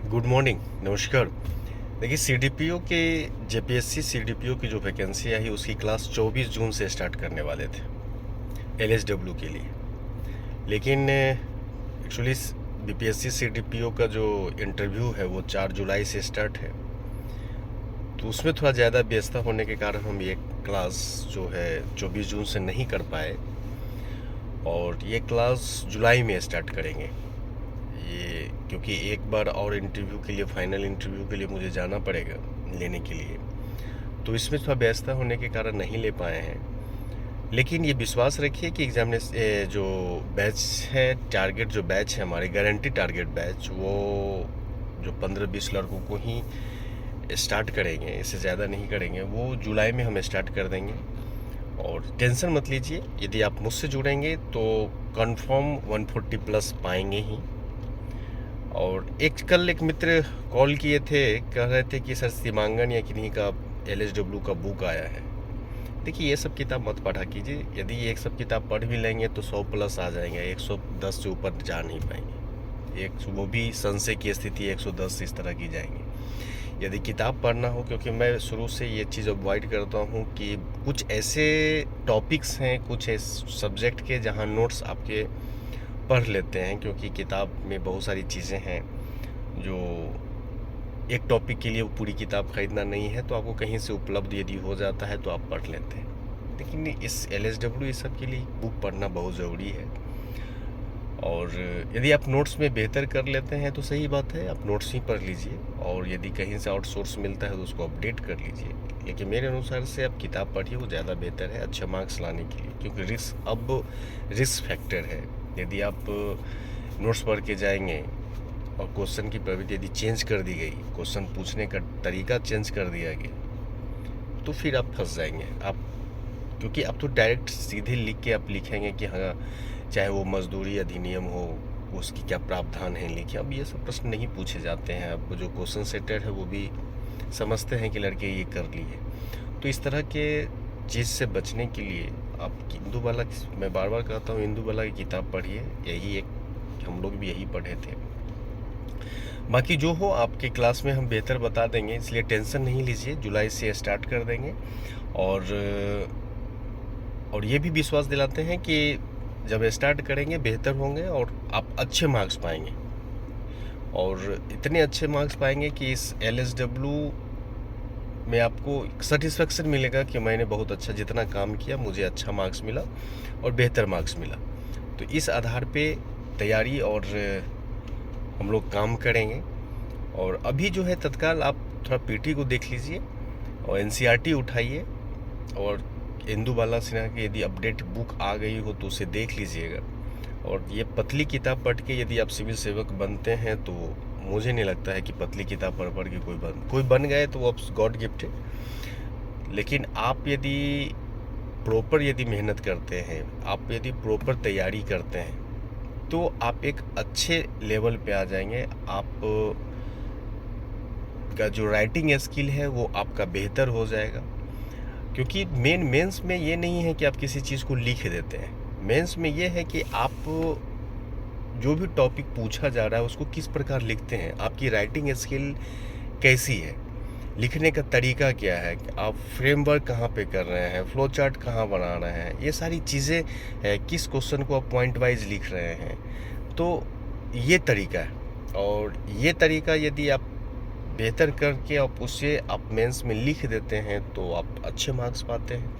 Good morning, नमस्कार। देखिए CDPO के जेपीएससी सीडीपीओ की जो वैकेंसी आई उसकी क्लास 24 जून से स्टार्ट करने वाले थे एलएसडब्ल्यू के लिए। लेकिन एक्चुअली बीपीएससी सीडीपीओ का जो इंटरव्यू है वो 4 जुलाई से स्टार्ट है, तो उसमें थोड़ा ज़्यादा व्यस्तता होने के कारण हम ये क्लास जो है 24 जून से नहीं कर पाए और ये क्लास जुलाई में स्टार्ट करेंगे। ये क्योंकि एक बार और इंटरव्यू के लिए, फाइनल इंटरव्यू के लिए मुझे जाना पड़ेगा लेने के लिए, तो इसमें थोड़ा व्यस्तता होने के कारण नहीं ले पाए हैं। लेकिन ये विश्वास रखिए कि एग्जामिनेशन जो बैच है, टारगेट जो बैच है हमारे गारंटी टारगेट बैच, वो जो 15-20 लड़कों को ही स्टार्ट करेंगे, इससे ज़्यादा नहीं करेंगे। वो जुलाई में हम स्टार्ट कर देंगे और टेंशन मत लीजिए। यदि आप मुझसे जुड़ेंगे तो कंफर्म 140 प्लस पाएंगे ही। और कल एक मित्र कॉल किए थे, कह रहे थे कि सर सीमांकन या किन्हीं का एलएसडब्ल्यू का बुक आया है। देखिए ये सब किताब मत पढ़ा कीजिए। यदि ये सब किताब पढ़ भी लेंगे तो 100 प्लस आ जाएंगे, 110 से ऊपर जा नहीं पाएंगे। वो भी संशय की स्थिति 110 इस तरह की जाएंगे। यदि किताब पढ़ना हो, क्योंकि मैं शुरू से ये चीज़ अवॉइड करता हूँ कि कुछ ऐसे टॉपिक्स हैं, कुछ ऐसे सब्जेक्ट के जहाँ नोट्स आपके पढ़ लेते हैं, क्योंकि किताब में बहुत सारी चीज़ें हैं जो एक टॉपिक के लिए वो पूरी किताब खरीदना नहीं है, तो आपको कहीं से उपलब्ध यदि हो जाता है तो आप पढ़ लेते हैं। लेकिन इस एलएसडब्ल्यू इस सब के लिए बुक पढ़ना बहुत ज़रूरी है। और यदि आप नोट्स में बेहतर कर लेते हैं तो सही बात है, आप नोट्स ही पढ़ लीजिए, और यदि कहीं से आउटसोर्स मिलता है तो उसको अपडेट कर लीजिए। लेकिन मेरे अनुसार से आप किताब पढ़िए, वो ज़्यादा बेहतर है अच्छे मार्क्स लाने के लिए, क्योंकि रिस्क फैक्टर है। यदि आप नोट्स पढ़ के जाएंगे और क्वेश्चन की प्रवृत्ति यदि चेंज कर दी गई, क्वेश्चन पूछने का तरीका चेंज कर दिया गया, तो फिर आप फंस जाएंगे। क्योंकि अब तो डायरेक्ट सीधे लिख के आप लिखेंगे कि हाँ, चाहे वो मजदूरी अधिनियम हो, उसकी क्या प्रावधान है लिखिए। अब ये सब प्रश्न नहीं पूछे जाते हैं। अब जो क्वेश्चन सेटर है वो भी समझते हैं कि लड़के ये कर लिए। तो इस तरह के चीज़ से बचने के लिए आप इंदुबाला, मैं बार बार कहता हूँ, इंदुबाला की किताब पढ़िए। यही एक हम लोग भी यही पढ़े थे। बाकी जो हो आपके क्लास में हम बेहतर बता देंगे, इसलिए टेंशन नहीं लीजिए। जुलाई से स्टार्ट कर देंगे और ये भी विश्वास दिलाते हैं कि जब स्टार्ट करेंगे बेहतर होंगे और आप अच्छे मार्क्स पाएंगे, और इतने अच्छे मार्क्स पाएंगे कि इस एलएसडब्ल्यू में आपको सेटिस्फेक्शन मिलेगा कि मैंने बहुत अच्छा, जितना काम किया मुझे अच्छा मार्क्स मिला और बेहतर मार्क्स मिला। तो इस आधार पे तैयारी और हम लोग काम करेंगे। और अभी जो है तत्काल आप थोड़ा पीटी को देख लीजिए और एनसीईआरटी उठाइए, और इंदुबाला सिन्हा की यदि अपडेट बुक आ गई हो तो उसे देख लीजिएगा। और ये पतली किताब पढ़ के यदि आप सिविल सेवक बनते हैं तो मुझे नहीं लगता है कि पतली किताब पढ़ पढ़ के कोई बन गए तो वो अब गॉड गिफ्ट है। लेकिन आप यदि प्रॉपर यदि मेहनत करते हैं, आप यदि प्रॉपर तैयारी करते हैं, तो आप एक अच्छे लेवल पे आ जाएंगे। आप का जो राइटिंग स्किल है वो आपका बेहतर हो जाएगा। क्योंकि मेंस में ये नहीं है कि आप किसी चीज़ को लिख देते हैं। मेंस में ये है कि आप जो भी टॉपिक पूछा जा रहा है उसको किस प्रकार लिखते हैं, आपकी राइटिंग स्किल कैसी है, लिखने का तरीका क्या है, आप फ्रेमवर्क कहाँ पे कर रहे हैं, फ्लो चार्ट कहाँ बना रहे हैं, ये सारी चीज़ें हैं, किस क्वेश्चन को आप पॉइंट वाइज लिख रहे हैं। तो ये तरीका है, और ये तरीका यदि आप बेहतर करके आप मेंस में लिख देते हैं तो आप अच्छे मार्क्स पाते हैं।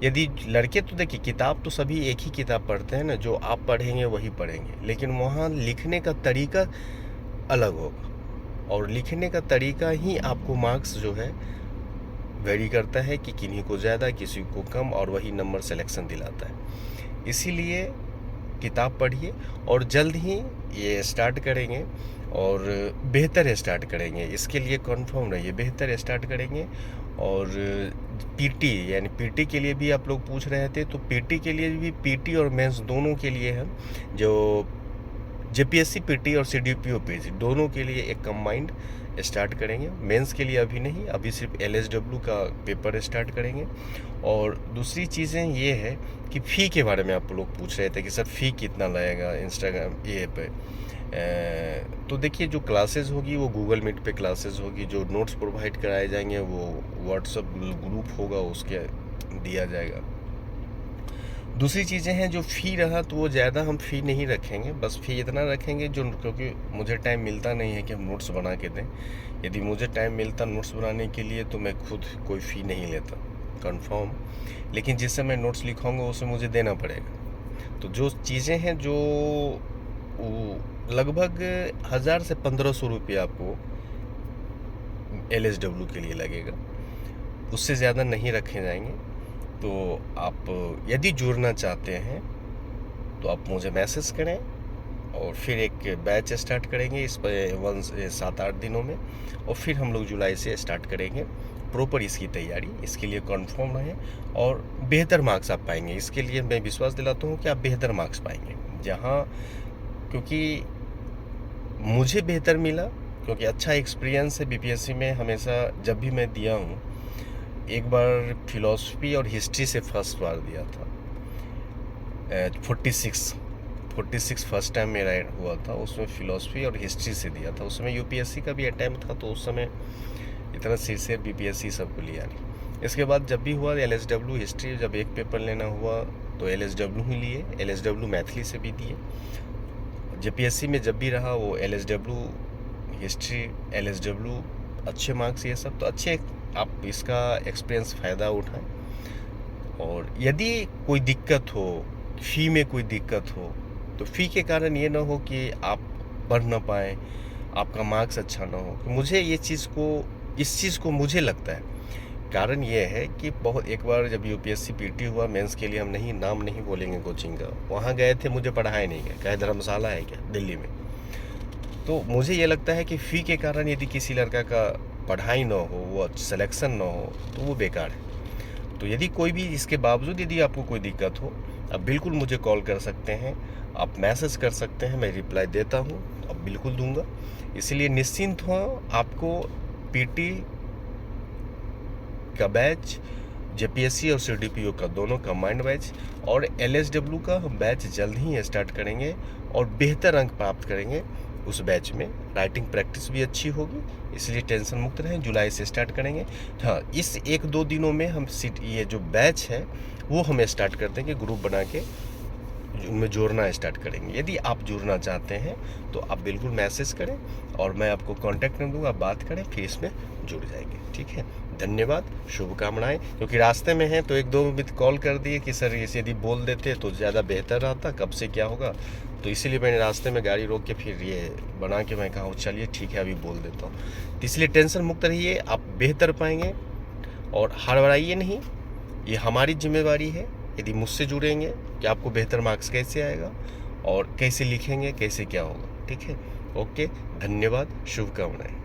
यदि लड़के, तो देखिए किताब तो सभी एक ही किताब पढ़ते हैं ना, जो आप पढ़ेंगे वही पढ़ेंगे, लेकिन वहाँ लिखने का तरीका अलग होगा, और लिखने का तरीका ही आपको मार्क्स जो है वेरी करता है कि किन्हीं को ज़्यादा किसी को कम, और वही नंबर सिलेक्शन दिलाता है। इसीलिए किताब पढ़िए और जल्द ही ये स्टार्ट करेंगे, और बेहतर स्टार्ट करेंगे। इसके लिए कन्फर्म रहिए, बेहतर स्टार्ट करेंगे। और पीटी, यानी पीटी के लिए भी आप लोग पूछ रहे थे, तो पीटी के लिए भी, पीटी और मेंस दोनों के लिए हम जो जेपीएससी पीटी और सीडीपीओ पीटी दोनों के लिए एक कंबाइंड स्टार्ट करेंगे। मेंस के लिए अभी नहीं, अभी सिर्फ एलएसडब्ल्यू का पेपर स्टार्ट करेंगे। और दूसरी चीज़ें ये है कि फ़ी के बारे में आप लोग पूछ रहे थे कि सर फ़ी कितना लगेगा इंस्टाग्राम ये पे। तो देखिए जो क्लासेस होगी वो गूगल मीट पे क्लासेस होगी, जो नोट्स प्रोवाइड कराए जाएंगे वो व्हाट्सएप ग्रुप होगा उसके दिया जाएगा। दूसरी चीज़ें हैं, जो फ़ी रहा तो वो ज़्यादा हम फ़ी नहीं रखेंगे, बस फ़ी इतना रखेंगे जो, क्योंकि मुझे टाइम मिलता नहीं है कि हम नोट्स बना के दें। यदि मुझे टाइम मिलता नोट्स बनाने के लिए तो मैं खुद कोई फ़ी नहीं लेता कंफर्म, लेकिन जिस समय नोट्स लिखाऊंगा उसे मुझे देना पड़ेगा। तो जो चीज़ें हैं जो लगभग 1000 से 1500 रुपये आपको LSW के लिए लगेगा, उससे ज़्यादा नहीं रखे जाएंगे। तो आप यदि जुड़ना चाहते हैं तो आप मुझे मैसेज करें और फिर एक बैच स्टार्ट करेंगे इस पर 7-8 दिनों में, और फिर हम लोग जुलाई से स्टार्ट करेंगे प्रॉपर इसकी तैयारी। इसके लिए कन्फर्म रहें और बेहतर मार्क्स आप पाएंगे। इसके लिए मैं विश्वास दिलाता हूँ कि आप बेहतर मार्क्स पाएंगे, जहाँ क्योंकि मुझे बेहतर मिला, क्योंकि अच्छा एक्सपीरियंस है BPSC में। हमेशा जब भी मैं दिया हूँ, एक बार फिलॉसफी और हिस्ट्री से फर्स्ट बार दिया था, 46 फर्स्ट टाइम मेरा हुआ था, उसमें फिलॉसफी और हिस्ट्री से दिया था। उस समय UPSC का भी अटैम्प्ट था, तो उस समय इतना सिंसियर BPSC सबको लिया नहीं। इसके बाद जब भी हुआ LSW हिस्ट्री, जब एक पेपर लेना हुआ तो LSW ही लिए, LSW मैथिली से भी दिए। JPSC में जब भी रहा वो LSW हिस्ट्री, LSW अच्छे मार्क्स, ये सब तो अच्छे, आप इसका एक्सपीरियंस फ़ायदा उठाएं। और यदि कोई दिक्कत हो, फ़ी में कोई दिक्कत हो, तो फ़ी के कारण ये ना हो कि आप पढ़ ना पाएँ, आपका मार्क्स अच्छा ना हो। कि मुझे ये चीज़ को, इस चीज़ को मुझे लगता है कारण ये है कि बहुत, एक बार जब UPSC PT हुआ मेंस के लिए, हम नाम नहीं बोलेंगे कोचिंग का, वहाँ गए थे, मुझे पढ़ाया नहीं गया, कहे धर्मशाला है क्या दिल्ली में। तो मुझे ये लगता है कि फ़ी के कारण यदि किसी लड़का का पढ़ाई ना हो, वो सिलेक्शन ना हो, तो वो बेकार है। तो यदि कोई भी, इसके बावजूद यदि आपको कोई दिक्कत हो, आप बिल्कुल मुझे कॉल कर सकते हैं, आप मैसेज कर सकते हैं, मैं रिप्लाई देता हूँ, अब बिल्कुल दूंगा। इसलिए निश्चिंत हो, आपको PT का बैच, JPSC और CDPO का दोनों कंबाइंड बैच और LSW का हम बैच जल्द ही स्टार्ट करेंगे और बेहतर अंक प्राप्त करेंगे उस बैच में। राइटिंग प्रैक्टिस भी अच्छी होगी, इसलिए टेंशन मुक्त रहें। जुलाई से स्टार्ट करेंगे। हाँ, इस 1-2 दिनों में हम ये जो बैच है वो हम स्टार्ट कर देंगे, ग्रुप बना के उनमें जोड़ना स्टार्ट करेंगे। यदि आप जुड़ना चाहते हैं तो आप बिल्कुल मैसेज करें और मैं आपको कांटेक्ट कर दूंगा, बात करें, फिर इसमें जुड़ जाएंगे। ठीक है, धन्यवाद, शुभकामनाएं। क्योंकि रास्ते में हैं तो 1-2 मिनट कॉल कर दिए कि सर इसे यदि बोल देते तो ज़्यादा बेहतर रहता, कब से क्या होगा, तो इसीलिए मैंने रास्ते में गाड़ी रोक के फिर ये बना के मैं कहा चलिए ठीक है अभी बोल देता हूँ। तो इसलिए टेंशन मुक्त रहिए, आप बेहतर पाएंगे और हड़बड़ाइए नहीं, ये हमारी जिम्मेवारी है। यदि मुझसे जुड़ेंगे कि आपको बेहतर मार्क्स कैसे आएगा और कैसे लिखेंगे, कैसे क्या होगा। ठीक है, ओके, धन्यवाद, शुभकामनाएं।